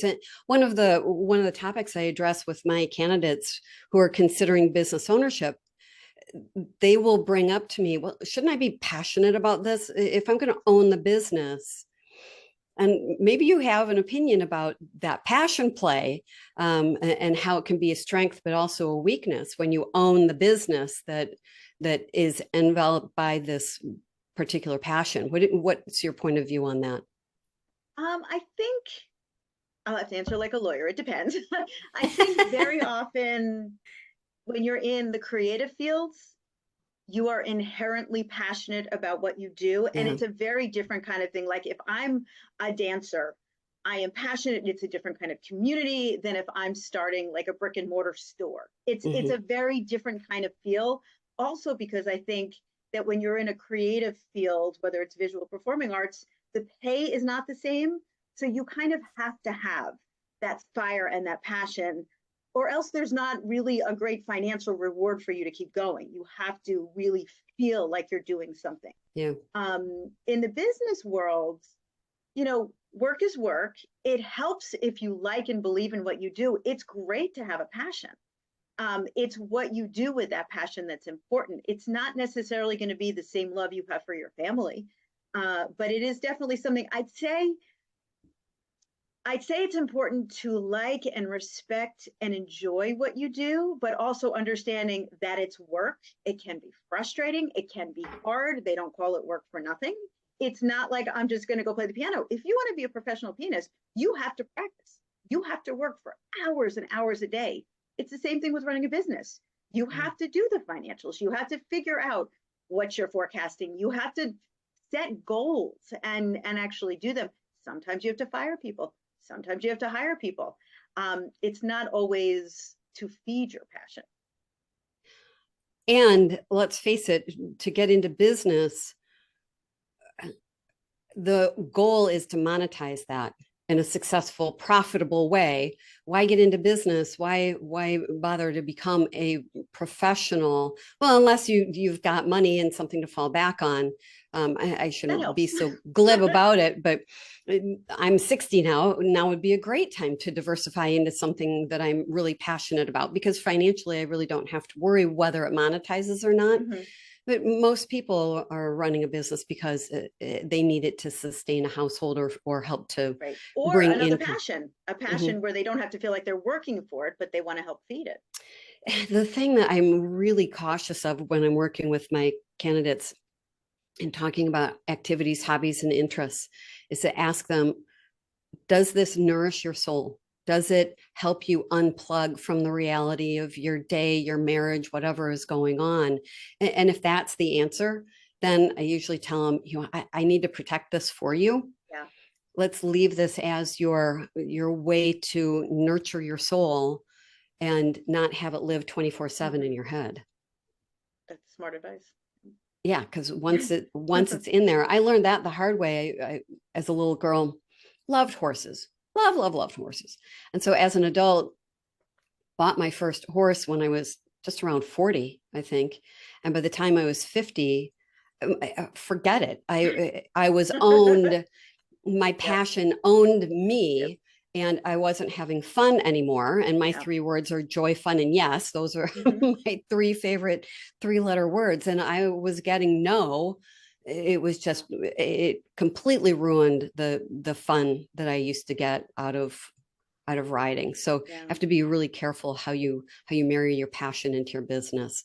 And one of the topics I address with my candidates who are considering business ownership, they will bring up to me, well, shouldn't I be passionate about this if I'm going to own the business? And maybe you have an opinion about that passion play, and how it can be a strength, but also a weakness when you own the business that is enveloped by this particular passion. What's your point of view on that? I think I'll have to answer like a lawyer. It depends. I think very often when you're in the creative fields, you are inherently passionate about what you do. And Yeah. it's a very different kind of thing. Like if I'm a dancer, I am passionate. It's a different kind of community than if I'm starting like a brick and mortar store. It's Hmm. a very different kind of feel. Also, because I think that when you're in a creative field, whether it's visual performing arts, the pay is not the same. So you kind of have to have that fire and that passion, or else there's not really a great financial reward for you to keep going. You have to really feel like you're doing something. Yeah. In the business world, work is work. It helps if you like and believe in what you do. It's great to have a passion. It's what you do with that passion that's important. It's not necessarily going to be the same love you have for your family, but it is definitely something I'd say it's important to like and respect and enjoy what you do, but also understanding that it's work. It can be frustrating. It can be hard. They don't call it work for nothing. It's not like I'm just going to go play the piano. If you want to be a professional pianist, you have to practice. You have to work for hours and hours a day. It's the same thing with running a business. You have to do the financials. You have to figure out what you're forecasting. You have to set goals and actually do them. Sometimes you have to fire people. Sometimes you have to hire people. It's not always to feed your passion. And let's face it, to get into business, the goal is to monetize that in a successful, profitable way. Why get into business? Why bother to become a professional? Well, unless you've got money and something to fall back on. I That shouldn't be helps. so glib about it, but I'm 60 now. Now would be a great time to diversify into something that I'm really passionate about, because financially, I really don't have to worry whether it monetizes or not. Mhm. But most people are running a business because they need it to sustain a household, or help to Right. Or bring another income. passion, a Mhm. passion where they don't have to feel like they're working for it, but they want to help feed it. The thing that I'm really cautious of when I'm working with my candidates and talking about activities, hobbies, and interests is to ask them, does this nourish your soul? Does it help you unplug from the reality of your day, your marriage, whatever is going on? And if that's the answer, then I usually tell them, I need to protect this for you. Yeah, Let's leave this as your way to nurture your soul and not have it live 24/7 in hmm, your head. that's smart advice. Yeah, because once it's in there, I learned that the hard way. As a little girl, loved horses, loved horses, and so as an adult, bought my first horse when I was just around 40, I think, and by the time I was 50, forget it. I was owned. My Yep. passion owned Yep. me, and I wasn't having fun anymore. And my Yeah. three words are joy, fun, and yes. Those are Hmm. my three favorite three-letter words. And I was getting no. It was Yeah. just, it completely ruined the fun that I used to get out of riding. So I Yeah. have to be really careful how you marry your passion into your business.